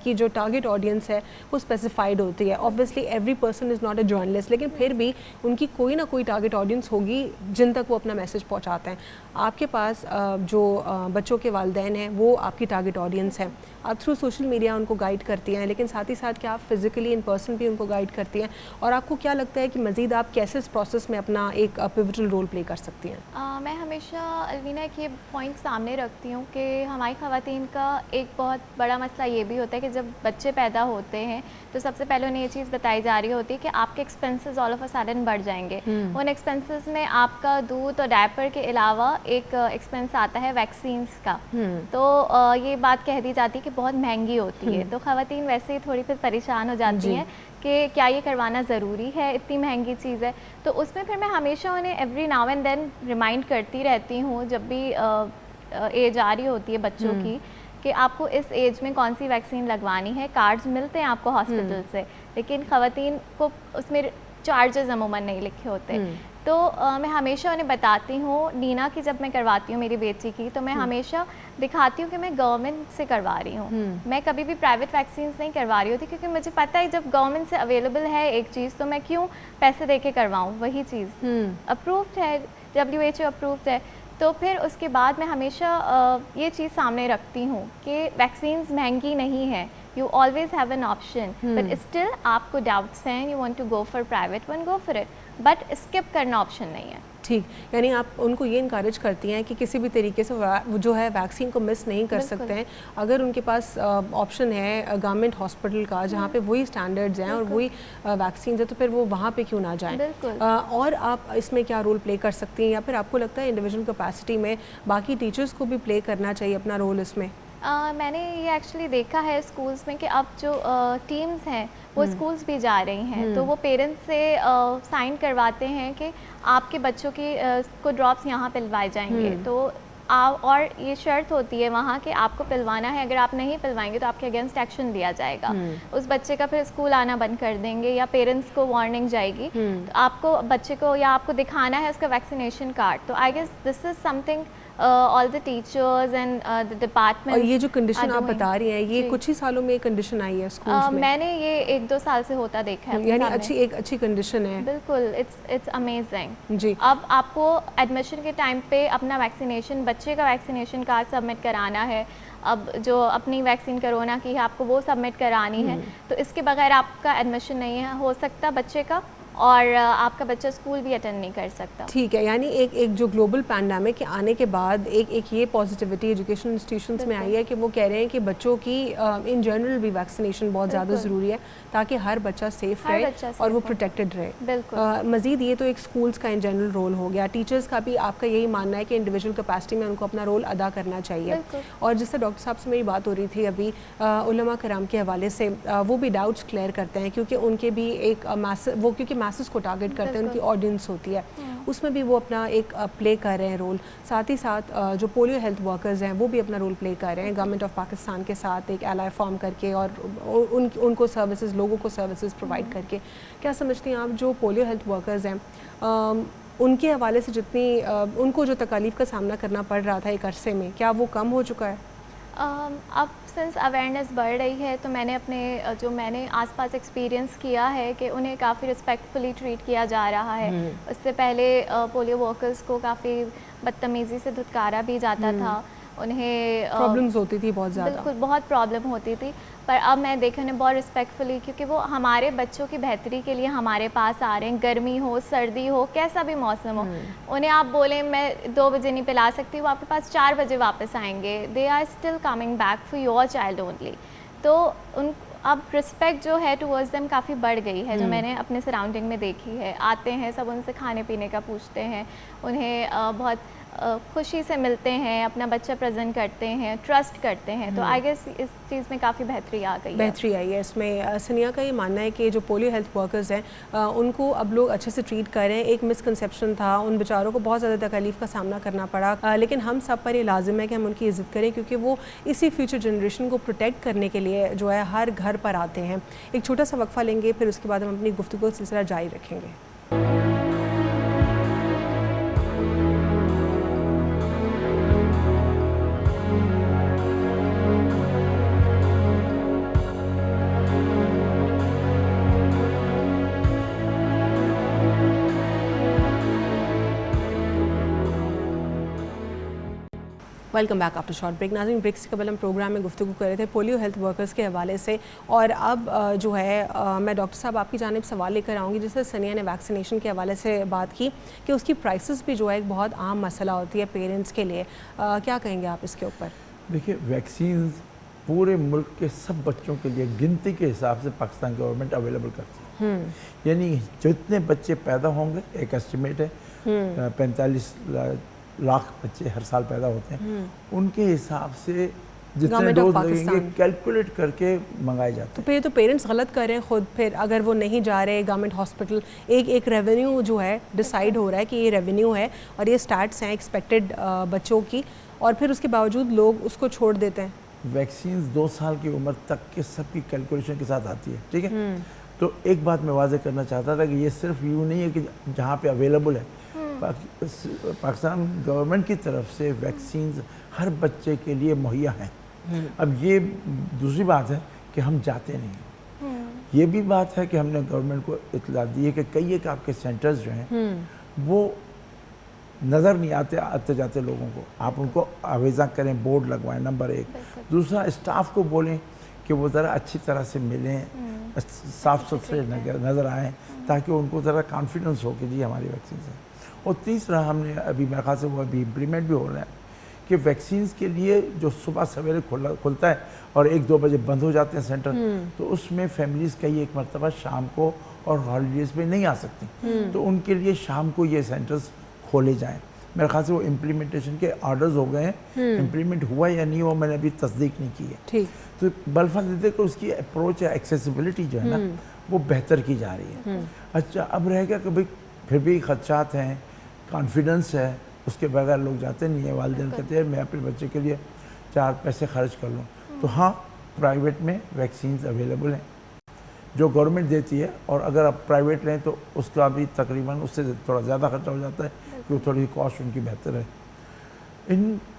की जो टारगेट ऑडियंस है वो स्पेसिफाइड होती है। Obviously every person is not a journalist, लेकिन फिर भी उनकी कोई ना कोई टारगेट ऑडियंस होगी जिन तक वो अपना मैसेज पहुँचाते हैं। आपके पास जो बच्चों के वालिदैन हैं वो आपकी टारगेट ऑडियंस है, आप थ्रू सोशल मीडिया उनको गाइड करती हैं, लेकिन साथ ही साथ क्या आप फिज़िकली इन पर्सन भी उनको गाइड करती हैं, और आपको क्या लगता है कि मज़ीद आप कैसे इस प्रोसेस में अपना एक पिवटल रोल प्ले कर सकती हैं? मैं हमेशा अलवीना एक ये पॉइंट सामने रखती हूँ कि हमारी ख़वातीन का एक बहुत बड़ा मसला ये भी होता है कि जब बच्चे पैदा होते हैं तो सबसे पहले उन्हें ये चीज़ बताई जा रही होती है कि आपके expenses all of a sudden बढ़ जाएंगे। उन एक्सपेंसेस में आपका दूध और डायपर के अलावा एक एक्सपेंस आता है वैक्सीन्स का, तो ये बात कह दी जाती है कि बहुत महंगी होती है, तो ख़वातीन वैसे ही थोड़ी फिर परेशान हो जाती हैं कि क्या ये करवाना ज़रूरी है, इतनी महंगी चीज़ है। तो उसमें फिर मैं हमेशा उन्हें every now and then remind करती रहती हूँ जब भी एज आ रही होती है बच्चों की कि आपको इस एज में कौन सी वैक्सीन लगवानी है। कार्ड्स मिलते हैं आपको हॉस्पिटल से, लेकिन ख़वातीन को उसमें चार्जेस अमूमन नहीं लिखे होते। तो मैं हमेशा उन्हें बताती हूँ, नीना की जब मैं करवाती हूँ मेरी बेटी की, तो मैं हमेशा दिखाती हूँ कि मैं गवर्नमेंट से करवा रही हूँ, मैं कभी भी प्राइवेट वैक्सीन नहीं करवा रही होती, क्योंकि मुझे पता है जब गवर्नमेंट से अवेलेबल है एक चीज़ तो मैं क्यों पैसे दे के करवाऊँ, वही चीज़ अप्रूव्ड है, WHO अप्रूव्ड है। तो फिर उसके बाद मैं हमेशा ये चीज़ सामने रखती हूँ कि वैक्सीन्स महंगी नहीं है, you always have an option, but still आपको डाउट्स हैं, you want to go for private one, go for it, but skip करना ऑप्शन नहीं है। ठीक, यानी आप उनको ये इनकरेज करती हैं कि किसी भी तरीके से जो है वैक्सीन को मिस नहीं कर सकते हैं, अगर उनके पास ऑप्शन है गवर्नमेंट हॉस्पिटल का जहाँ पे वही स्टैंडर्ड्स हैं और वही वैक्सीन है, तो फिर वो वहाँ पे क्यों ना जाएं। और आप इसमें क्या रोल प्ले कर सकती हैं, या फिर आपको लगता है इंडिविजुअल कैपेसिटी में बाकी टीचर्स को भी प्ले करना चाहिए अपना रोल इसमें? मैंने ये एक्चुअली देखा है स्कूल्स में कि अब जो टीम्स हैं वो स्कूल्स भी जा रही हैं, तो वो पेरेंट्स से साइन करवाते हैं कि आपके बच्चों की को ड्रॉप्स यहाँ पिलवाए जाएंगे, तो और ये शर्त होती है वहाँ कि आपको पिलवाना है, अगर आप नहीं पिलवाएंगे तो आपके अगेंस्ट एक्शन लिया जाएगा। उस बच्चे का फिर स्कूल आना बंद कर देंगे या पेरेंट्स को वार्निंग जाएगी, तो आपको बच्चे को या आपको दिखाना है उसका वैक्सीनेशन कार्ड। तो I guess this is something all the teachers and the departments। और ये जो कंडीशन आप बता रही हैं ये कुछ ही सालों में कंडीशन आई है स्कूल्स में? मैंने ये 1-2 साल से होता देखा है। यानी एक अच्छी कंडीशन है। बिल्कुल, इट्स अमेजिंग जी। अब आपको एडमिशन के टाइम पे अपना वैक्सीनेशन, बच्चे का वैक्सीनेशन कार्ड सबमिट कराना है, अब जो अपनी वैक्सीन कोरोना की है आपको वो सबमिट करानी है, तो इसके बगैर आपका एडमिशन नहीं है हो सकता बच्चे का, और आपका बच्चा स्कूल भी अटेंड नहीं कर सकता। ठीक है, यानी एक जो ग्लोबल पैंडेमिक के आने के बाद एक ये पॉजिटिविटी एजुकेशन इंस्टीट्यूशंस में आई है कि वो कह रहे हैं कि बच्चों की इन जनरल भी वैक्सीनेशन बहुत ज़्यादा ज़रूरी है ताकि हर बच्चा सेफ रहे और वो प्रोटेक्टेड रहे। बिल्कुल। मज़ीद ये तो एक स्कूल्स का इन जनरल रोल हो गया, टीचर्स का भी आपका यही मानना है कि इंडिविजुअल कैपेसिटी में उनको अपना रोल अदा करना चाहिए। और जिससे डॉक्टर साहब से मेरी बात हो रही थी अभी उलमा कराम के हवाले से, वो भी डाउट्स क्लियर करते हैं क्योंकि उनके भी एक वो क्योंकि मैसेज को टारगेट करते हैं, उनकी ऑडियंस होती है, उसमें भी वो अपना एक प्ले कर रहे हैं रोल। साथ ही साथ जो पोलियो हेल्थ वर्कर्स हैं वो भी अपना रोल प्ले कर रहे हैं गवर्नमेंट ऑफ पाकिस्तान के साथ एक एलाई फॉर्म करके और उनको सर्विसेज, लोगों को सर्विसेज प्रोवाइड करके। क्या समझती हैं आप जो पोलियो हेल्थ वर्कर्स हैं उनके हवाले से जितनी उनको जो तकालीफ का सामना करना पड़ रहा था एक अरसे में, क्या वो कम हो चुका है? अब सिंस अवेयरनेस बढ़ रही है तो मैंने अपने जो मैंने आसपास एक्सपीरियंस किया है कि उन्हें काफ़ी रिस्पेक्टफुली ट्रीट किया जा रहा है। उससे पहले पोलियो वर्कर्स को काफ़ी बदतमीज़ी से धुतकारा भी जाता था, उन्हें प्रॉब्लम्स होती थी बहुत ज़्यादा, बिल्कुल बहुत प्रॉब्लम होती थी। पर अब मैं देखा उन्हें बहुत रिस्पेक्टफुली, क्योंकि वो हमारे बच्चों की बेहतरी के लिए हमारे पास आ रहे हैं, गर्मी हो सर्दी हो कैसा भी मौसम हो। उन्हें आप बोलें मैं 2 बजे नहीं पिला सकती, वो आपके पास 4 बजे वापस आएंगे। They are still coming back for your child only. तो उन अब रिस्पेक्ट जो है टुवर्ड्स देम काफ़ी बढ़ गई है, जो मैंने अपने सराउंडिंग में देखी है। आते हैं सब, उनसे खाने पीने का पूछते हैं, उन्हें बहुत खुशी से मिलते हैं, अपना बच्चा प्रेजेंट करते हैं, ट्रस्ट करते हैं। तो आई गेस इस चीज़ में काफ़ी बेहतरी आ गई है। बेहतरी आई है इसमें। सनिया का ये मानना है कि जो पोलियो हेल्थ वर्कर्स हैं उनको अब लोग अच्छे से ट्रीट कर रहे हैं। एक मिसकंसेप्शन था, उन बेचारों को बहुत ज़्यादा तकलीफ़ का सामना करना पड़ा, लेकिन हम सब पर ये लाजिम है कि हम उनकी इज़्ज़त करें, क्योंकि वो इसी फ्यूचर जनरेशन को प्रोटेक्ट करने के लिए जो है हर घर पर आते हैं। एक छोटा सा वक्फा लेंगे, फिर उसके बाद हम अपनी गुफ्तगू का सिलसिला जारी रखेंगे। Welcome back after short break. नाज़रीन, ब्रेक से कबल हम प्रोग्राम में गुफ्तगू कर रहे थे पोलियो हेल्थ वर्कर्स के हवाले से, और अब जो है मैं डॉक्टर साहब आपकी जानिब सवाल लेकर आऊँगी। जैसे सनिया ने वैक्सीनेशन के हवाले से बात की कि उसकी प्राइसेस भी जो है एक बहुत आम मसला होती है पेरेंट्स के लिए, क्या कहेंगे आप इसके ऊपर? देखिए, वैक्सीन पूरे मुल्क के सब बच्चों के लिए गिनती के हिसाब से पाकिस्तान गवर्नमेंट अवेलेबल करती है। यानी जितने बच्चे पैदा होंगे, एक एस्टिमेट है 45 लाख बच्चे हर साल पैदा होते हैं, उनके हिसाब से जितने डोज लगेंगे कैलकुलेट करके मंगाए जाते हैं। तो फिर तो पेरेंट्स गलत कर रहे हैं खुद, फिर अगर वो नहीं जा रहे गवर्नमेंट हॉस्पिटल, एक रेवेन्यू जो है डिसाइड हो रहा है कि ये रेवेन्यू है और ये स्टार्ट्स हैं एक्सपेक्टेड बच्चों की, और फिर उसके बावजूद लोग उसको छोड़ देते हैं। वैक्सीन 2 साल की उम्र तक के सबकी कैलकुलेशन के साथ आती है, ठीक है। तो एक बात मैं वाज़ेह करना चाहता था कि ये सिर्फ यूँ नहीं है कि जहाँ पे अवेलेबल है, पाकिस्तान गवर्नमेंट की तरफ से वैक्सीन हर बच्चे के लिए मुहैया हैं। अब ये दूसरी बात है कि हम जाते नहीं, ये भी बात है कि हमने गवर्नमेंट को इत्तला दी है कि कई एक आपके सेंटर्स जो हैं वो नज़र नहीं आते जाते लोगों को, आप उनको आवेज़ा करें, बोर्ड लगवाएं, नंबर 1। दूसरा, स्टाफ को बोलें कि वो ज़रा अच्छी तरह से मिलें, साफ़ सुथरे नज़र आएँ, ताकि उनको ज़रा कॉन्फिडेंस हो कि जी हमारी वैक्सीन है। और तीसरा, हमने अभी मेरे ख्याल से वो अभी इम्प्लीमेंट भी हो रहा है कि वैक्सीन के लिए जो सुबह सवेरे खुलता है और 1-2 बजे बंद हो जाते हैं सेंटर, तो उसमें फैमिलीज़ कई एक मरतबा शाम को और हॉलीडेज़ में नहीं आ सकती, तो उनके लिए शाम को ये सेंटर्स खोले जाएं। मेरे ख्याल से वो इम्प्लीमेंटेशन के ऑर्डर्स हो गए हैं, इम्प्लीमेंट हुआ या नहीं हुआ मैंने अभी तस्दीक नहीं की है। ठीक। तो बल्फाज़ देते कि उसकी अप्रोच या एक्सेसिबिलिटी जो है ना वो बेहतर की जा रही है। अच्छा, अब रह गया कि भाई फिर भी खदशात हैं, कॉन्फिडेंस है, उसके बगैर लोग जाते नहीं है। वालिदैन कहते हैं मैं अपने बच्चे के लिए 4 पैसे खर्च कर लूँ, तो हाँ, प्राइवेट में वैक्सीन अवेलेबल हैं जो गवर्नमेंट देती है, और अगर आप प्राइवेट लें तो उसका भी तकरीबन उससे थोड़ा ज़्यादा खर्चा हो जाता है क्योंकि थोड़ी कॉस्ट उनकी बेहतर है।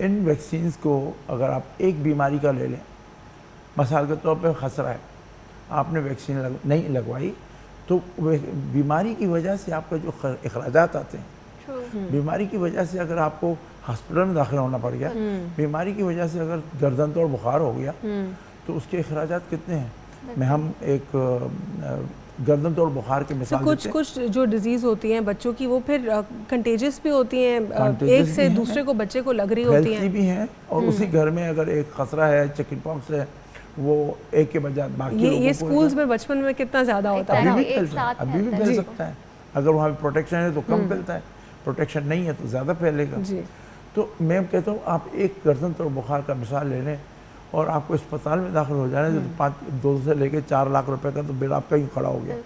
इन वैक्सीन्स को अगर आप एक बीमारी का ले लें, मिसाल के तौर पर खसरा है, आपने वैक्सीन नहीं लगवाई तो बीमारी की वजह से आपका जो अखराजात आते हैं, बीमारी की वजह से अगर आपको हॉस्पिटल में दाखिल होना पड़ गया, बीमारी की वजह से अगर गर्दन तोड़ बुखार हो गया, तो उसके अखराजात कितने हैं। मैं हम एक गर्दन तोड़ बुखार की मिसाल देते हैं। कुछ जो डिजीज़ होती हैं बच्चों की वो फिर कंटेजियस भी होती हैं, एक से दूसरे को बच्चे को लग रही होती हैं भी हैं, और उसी घर में अगर एक खसरा है, चिकन पॉक्स है, वो एक के बजाय बाकी ये स्कूल्स में बचपन में कितना ज़्यादा होता है, अभी भी फैल सकता है। अगर वहाँ पे प्रोटेक्शन है तो कम फैलता है, प्रोटेक्शन नहीं है तो ज़्यादा फैलेगा। तो मैं कहता हूँ आप एक गर्दन तोड़ बुखार का मिसाल ले लें اور آپ کو اسپتال میں داخل ہو جانا تو 2 سے لے کے 4 لاکھ روپے کا تو بل آپ کا ہی کھڑا ہو گیا.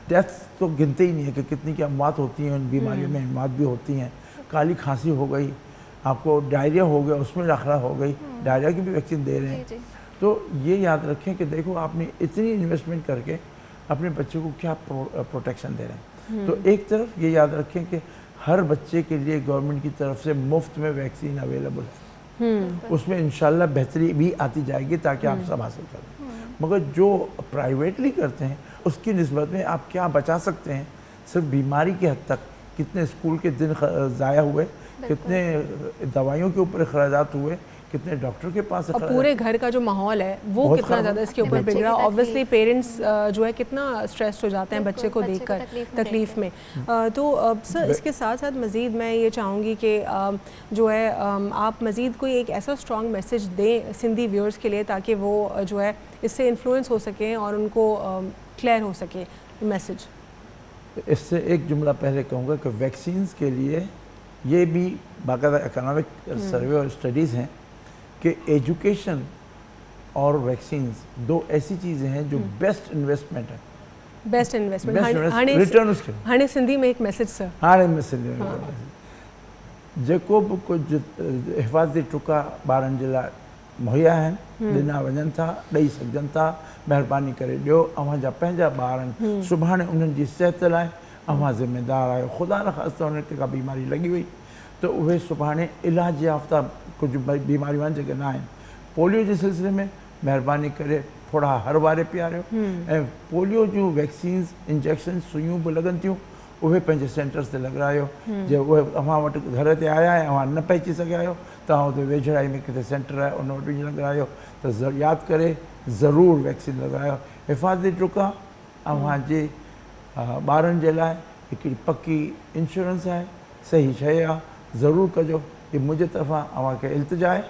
ڈیتھ تو گنتے ہی نہیں ہے کہ کتنی کی اموات ہوتی ہیں, ان بیماریوں میں اموات بھی ہوتی ہیں. کالی کھانسی ہو گئی, آپ کو ڈائریا ہو گیا, اس میں داخلہ ہو گئی, ڈائریا کی بھی ویکسین دے رہے ہیں. تو یہ یاد رکھیں کہ دیکھو آپ نے اتنی انویسٹمنٹ کر کے اپنے بچوں کو کیا پروٹیکشن دے رہے ہیں. تو ایک طرف یہ یاد رکھیں کہ ہر بچے کے لیے گورنمنٹ کی طرف سے مفت میں ویکسین اویلیبل ہے. اس میں انشاءاللہ بہتری بھی آتی جائے گی تاکہ آپ سب حاصل کریں. مگر جو پرائیویٹلی کرتے ہیں اس کی نسبت میں آپ کیا بچا سکتے ہیں؟ صرف بیماری کی حد تک کتنے اسکول کے دن ضائع ہوئے, کتنے دوائیوں کے اوپر اخراجات ہوئے, کتنے ڈاکٹر کے پاس اور پورے گھر کا جو ماحول ہے وہ کتنا زیادہ اس کے اوپر بگڑا. آبویسلی پیرنٹس جو ہے کتنا اسٹریسڈ ہو جاتے ہیں بچے کو دیکھ کر تکلیف میں. تو سر اس کے ساتھ ساتھ مزید میں یہ چاہوں گی کہ جو ہے آپ مزید کوئی ایک ایسا اسٹرانگ میسیج دیں سندھی ویورز کے لیے تاکہ وہ جو ہے اس سے انفلوئنس ہو سکیں اور ان کو کلیئر ہو سکے میسیج. اس سے ایک جملہ پہلے کہوں گا کہ ویکسینز کے لیے یہ بھی باقاعدہ اکنامک سروے اور اسٹڈیز ہیں کہ ایجوکیشن اور ویکسینز 2 ایسی چیزیں ہیں جو بیسٹ انویسٹمنٹ ہے. بیسٹ انویسٹمنٹ ریٹرن اس کے ہانے سندھی میں ایک میسیج سر. ہانے میں سندھی میں जेको बि कुझु हिफ़ाज़ती टुका ॿारनि जे लाइ मुहैया आहिनि ॾिना वञनि था, ॾेई सघजनि था, महिरबानी करे ॾियो. अव्हां जा पंहिंजा ॿार आहिनि, सुभाणे उन्हनि जी सिहत लाइ अव्हां ज़िम्मेदार आहियो. ख़ुदा न ख़ासिता उन्हनि खे का बीमारी लॻी वई त उहे सुभाणे इलाज याफ़्ता कुझु बीमारियूं आहिनि जेके न आहिनि. पोलियो जे सिलसिले में महिरबानी करे थोरा हर वारे पियारियो. ऐं पोलियो जूं वैक्सीन्स, इंजेक्शन, सुयूं बि लॻनि थियूं, उहे पंहिंजे सेंटर्स ते लॻायो. जे उहे अव्हां वटि घर ते आया ऐं अव्हां न पहुची सघिया आहियो तव्हां उते वेझड़ाई में किथे सेंटर आहे उन वटि वञी लॻायो त यादि करे ज़रूरु वैक्सीन लॻायो. हिफ़ाज़ती टुका अव्हां जे ॿारनि जे लाइ हिकिड़ी पकी इंश्योरेंस आहे, सही शइ आहे, ज़रूरु कजो. ये मुंहिंजे तरफ़ां अव्हां खे इल्तिजा आहे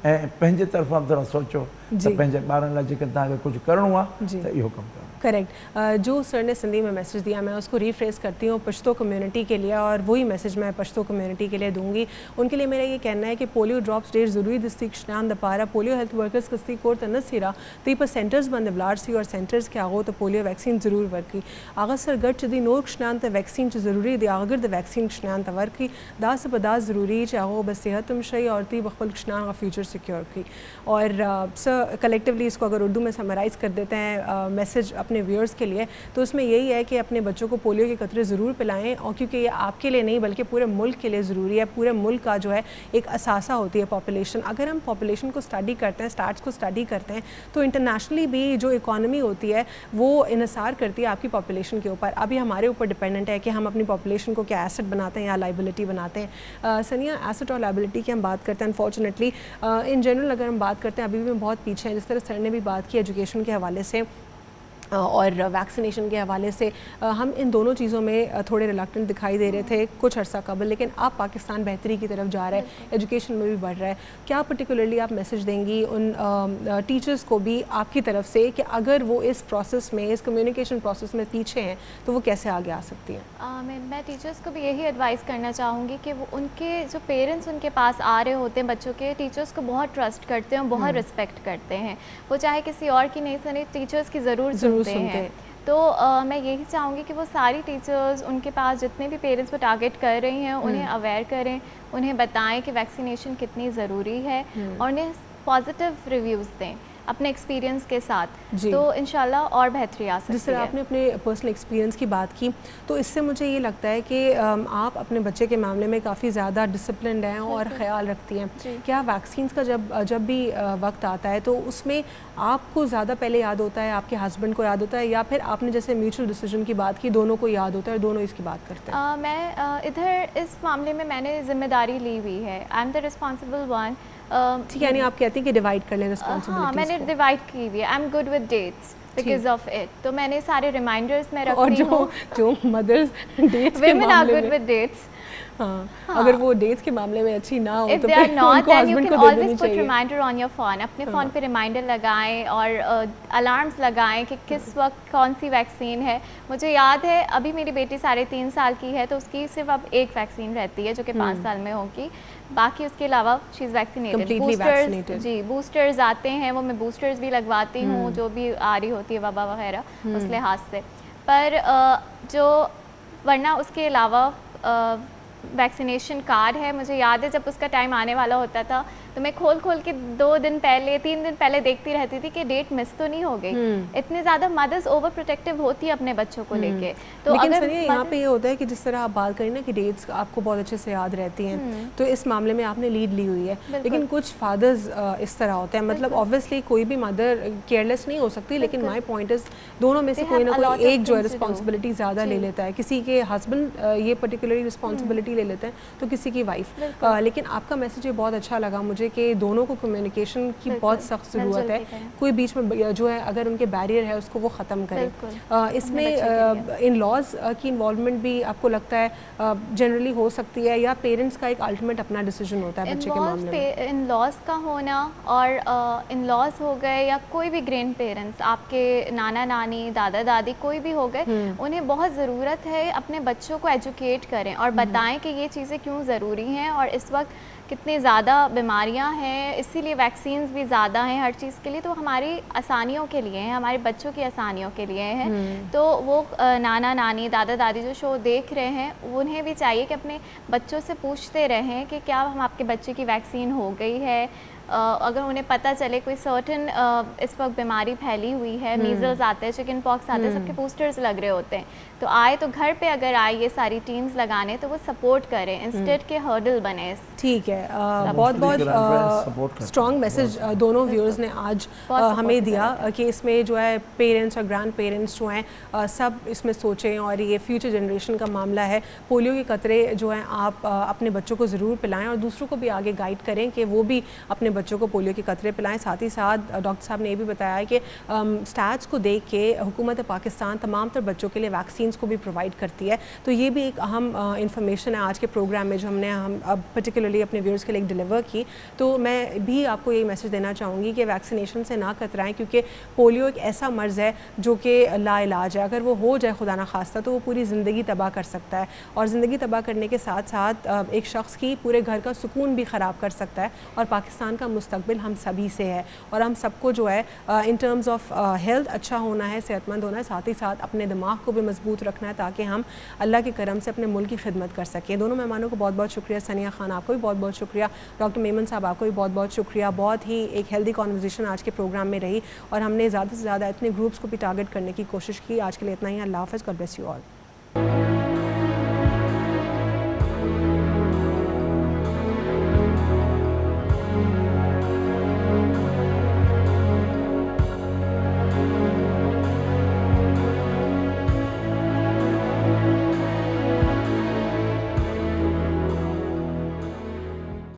ऐं पंहिंजे तरफ़ां थोरा सोचो त पंहिंजे ॿारनि लाइ जेकर तव्हांखे कुझु करिणो आहे त इहो कमु करिणो. करेक्ट. जो सर ने सिंधी में मैसेज दिया मैं उसको रीफ्रेस करती हूँ पश्तो कम्युनिटी के लिए और वही मैसेज मैं पश्तो कम्युनिटी के लिए दूंगी. उनके लिए मेरा ये कहना है कि पोलियो ड्रॉप्स डेट ज़रूरी दिस्ती शनान दपारा पोलियो हेल्थ वर्कर्स कस्ती कोर तनसीरा तो पर सेंटर्स बंद ब्लारसी और सेंटर्स के आगो तो पोलियो वैक्सीन ज़रूर वर्की आगा सर गट चदी नोर शनान तो वैक्सीन ज़रूरी दे आगर द वैक्सीन शनान तो वर्की दास पदास ज़रूरी चाहो बस सेहत शई और ती बखबल शनान का फ्यूचर सिक्योर की. और सर कलेक्टिवली इसको अगर उर्दू में समराइज़ कर देते हैं मैसेज अपने व्यूअर्स के लिए तो उसमें यही है कि अपने बच्चों को पोलियो के कतरे ज़रूर पिलाएं. और क्योंकि ये आपके लिए नहीं बल्कि पूरे मुल्क के लिए ज़रूरी है. पूरे मुल्क का जो है एक असासा होती है पॉपुलेशन. अगर हम पॉपुलेशन को स्टडी करते हैं, स्टार्ट्स को स्टडी करते हैं तो इंटरनेशनली भी जो इकॉनमी होती है वो इन्हिसार करती है आपकी पॉपुलेशन के ऊपर. अभी हमारे ऊपर डिपेंडेंट है कि हम अपनी पॉपुलेशन को क्या एसेट बनाते हैं या लाइबिलिटी बनाते हैं. सनिया, एसेट और लाइबिलिटी की हम बात करते हैं अनफॉर्चुनेटली इन जनरल अगर हम बात करते हैं अभी भी हम बहुत पीछे हैं. जिस तरह सर ने भी बात की एजुकेशन के हवाले से और वैक्सीनेशन के हवाले से हम इन दोनों चीज़ों में थोड़े रिलक्टेंट दिखाई दे रहे थे कुछ अर्सा कबल, लेकिन अब पाकिस्तान बेहतरी की तरफ जा रहा है, एजुकेशन में भी बढ़ रहा है. क्या पर्टिकुलरली आप मैसेज देंगी उन टीचर्स को भी आपकी तरफ से कि अगर वो इस प्रोसेस में, इस कम्युनिकेशन प्रोसेस में पीछे हैं तो वो कैसे आगे आ सकती हैं? मैं टीचर्स को भी यही एडवाइस करना चाहूँगी कि वो उनके जो पेरेंट्स उनके पास आ रहे होते हैं बच्चों के, टीचर्स को बहुत ट्रस्ट करते हैं, बहुत रिस्पेक्ट करते हैं. वो चाहे किसी और की नहीं सुने, टीचर्स की ज़रूर सुनते हैं. तो मैं यही चाहूँगी कि वो सारी टीचर्स उनके पास जितने भी पेरेंट्स वो टारगेट कर रही हैं उन्हें अवेयर करें, उन्हें बताएं कि वैक्सीनेशन कितनी ज़रूरी है और उन्हें पॉजिटिव रिव्यूज़ दें अपने एक्सपीरियंस के साथ. तो इंशाल्लाह और बेहतरी आ सकती है. जिस तरह आपने अपने पर्सनल एक्सपीरियंस की बात की तो इससे मुझे ये लगता है कि आप अपने बच्चे के मामले में काफ़ी ज़्यादा डिसिप्लिन्ड हैं और ख़्याल रखती हैं. क्या वैक्सीन्स का जब भी वक्त आता है तो उसमें आपको ज़्यादा पहले याद होता है, आपके हस्बैंड को याद होता है, या फिर आपने जैसे म्यूचुअल डिसीजन की बात की दोनों को याद होता है, दोनों इसकी बात करते हैं? मैं इधर इस मामले में मैंने ज़िम्मेदारी ली हुई है. I am the responsible one. ठीक है, यानी आप कहती हैं कि डिवाइड कर लें रिस्पॉन्सिबिलिटीज. हाँ, मैंने डिवाइड की हुई है. I am good with dates because of it. तो मैंने सारे रिमाइंडर्स में रखती हूँ. और जो mothers dates women are good with dates. ہاں اگر وہ ڈیٹس کے معاملے میں اچھی نہ ہو If تو they are پھر not, ان کو then you ہسبینڈ can کو دے دینی always put چاہیے. reminder on your phone. اپنے فون پہ ریمائنڈر لگائیں اور الارمس لگائیں کہ کس وقت کون سی ویکسین ہے. مجھے یاد ہے ابھی میری بیٹی 3.5 سال کی ہے تو اس کی صرف اب ایک ویکسین رہتی ہے جو کہ 5 سال میں ہوگی. باقی اس کے علاوہ شی از ویکسینیٹڈ. Completely vaccinated. جی بوسٹرز آتے ہیں وہ میں بوسٹرز بھی لگواتی ہوں جو بھی آ رہی ہوتی ہے وبا وغیرہ اس لحاظ سے. پر جو ورنہ اس کے علاوہ ویکسینیشن کارڈ ہے. مجھے یاد ہے جب اس کا ٹائم آنے والا ہوتا تھا تو میں کھول کے 2 دن پہلے 3 دن پہلے دیکھتی رہتی تھی کہ ڈیٹ مس تو نہیں ہو گئی. اتنے زیادہ مدرس اوور پروٹیکٹیو ہوتی ہے اپنے بچوں کو لے کے. تو لیکن اگر سنیے یہاں پہ یہ ہوتا ہے کہ جس طرح آپ بات کریں نا کہ ڈیٹس آپ کو بہت اچھے سے یاد رہتی ہیں تو اس معاملے میں آپ نے لیڈ لی ہوئی ہے. لیکن کچھ فادرز اس طرح ہوتے ہیں, مطلب آبویسلی کوئی بھی مدر کیئرلیس نہیں ہو سکتی, لیکن مائی پوائنٹ از دونوں میں سے کوئی نہ کوئی ایک جو ہے رسپانسبلٹی زیادہ لے لیتا ہے. کسی کے ہسبینڈ یہ پرٹیکولرلی رسپانسبلٹی لے لیتے ہیں تو کسی کی وائف. لیکن آپ کا میسج یہ بہت اچھا لگا مجھے کہ دونوں کو کمیونیکیشن کی بہت سخت ضرورت ہے. کوئی بیچ میں جو ہے اگر ان کے بیریئر ہے اس کو وہ ختم کرے. اس میں ان لاز کی انوالومنٹ بھی آپ کو لگتا ہے جنرلی ہو سکتی ہے یا پیرنٹس کا ایک الٹیمیٹ اپنا ڈیسیجن ہوتا ہے بچے کے معاملے میں؟ ان لاز کا ہونا اور ان لاز ہو گئے یا کوئی بھی گرینڈ پیرنٹس آپ کے نانا نانی دادا دادی کوئی بھی ہو گئے, انہیں بہت ضرورت ہے اپنے بچوں کو ایجوکیٹ کریں اور بتائیں کہ یہ چیزیں کیوں ضروری ہیں اور اس وقت کتنی زیادہ بیماریاں ہیں, اسی لیے ویکسینز بھی زیادہ ہیں ہر چیز کے لیے. تو ہماری آسانیوں کے لیے ہیں, ہمارے بچوں کی آسانیوں کے لیے ہیں. تو وہ نانا نانی دادا دادی جو شو دیکھ رہے ہیں انہیں بھی چاہیے کہ اپنے بچوں سے پوچھتے رہیں کہ کیا ہم آپ کے بچے کی ویکسین ہو گئی ہے. اگر انہیں پتہ چلے کوئی سرٹن اس وقت بیماری پھیلی ہوئی ہے, میزلز آتے ہیں, چکن پاکس آتے ہیں, سب کے بوسٹرز لگ رہے ہوتے ہیں, تو آئے تو گھر پہ اگر آئے یہ ساری ٹیمز لگانے تو وہ سپورٹ کریں انسٹیڈ کے ہرڈل بنے. ٹھیک ہے, بہت بہت اسٹرانگ میسج دونوں ویورز نے آج ہمیں دیا کہ اس میں جو ہے پیرنٹس اور گرینڈ پیرنٹس جو ہیں سب اس میں سوچیں اور یہ فیوچر جنریشن کا معاملہ ہے. پولیو کے قطرے جو ہیں آپ اپنے بچوں کو ضرور پلائیں اور دوسروں کو بھی آگے گائیڈ کریں کہ وہ بھی اپنے بچوں کو پولیو کے قطرے پلائیں. ساتھ ہی ساتھ ڈاکٹر صاحب نے یہ بھی بتایا کہ اسٹیٹس کو دیکھ کے حکومت پاکستان تمام تر بچوں کے لیے ویکسینس کو بھی پرووائڈ کرتی ہے. تو یہ بھی ایک اہم انفارمیشن ہے آج کے پروگرام میں جو ہم اب پرٹیکولرلی اپنے ویورز کے لیے ڈلیور کی. تو میں بھی آپ کو یہی میسج دینا چاہوں گی کہ ویکسینیشن سے نہ کترائیں, کیونکہ پولیو ایک ایسا مرض ہے جو کہ لا علاج ہے. اگر وہ ہو جائے خدا نخواستہ تو وہ پوری زندگی تباہ کر سکتا ہے, اور زندگی تباہ کرنے کے ساتھ ساتھ ایک شخص کی پورے گھر کا سکون بھی خراب کر سکتا ہے. اور پاکستان کا مستقبل ہم سبھی سے ہے اور ہم سب کو جو ہے ان ٹرمز آف ہیلتھ اچھا ہونا ہے, صحت مند ہونا ہے, ساتھ ہی ساتھ اپنے دماغ کو بھی مضبوط رکھنا ہے تاکہ ہم اللہ کے کرم سے اپنے ملک کی خدمت کر سکیں. دونوں مہمانوں کو بہت بہت شکریہ. ثانیہ خان آپ کو بھی بہت بہت شکریہ. ڈاکٹر میمن صاحب آپ کو بھی بہت بہت شکریہ. بہت ہی ایک ہیلدی کانورزیشن آج کے پروگرام میں رہی اور ہم نے زیادہ سے زیادہ اتنے گروپس کو بھی ٹارگٹ کرنے کی کوشش کی. آج کے لیے اتنا ہی. اللہ حافظ. God bless you all.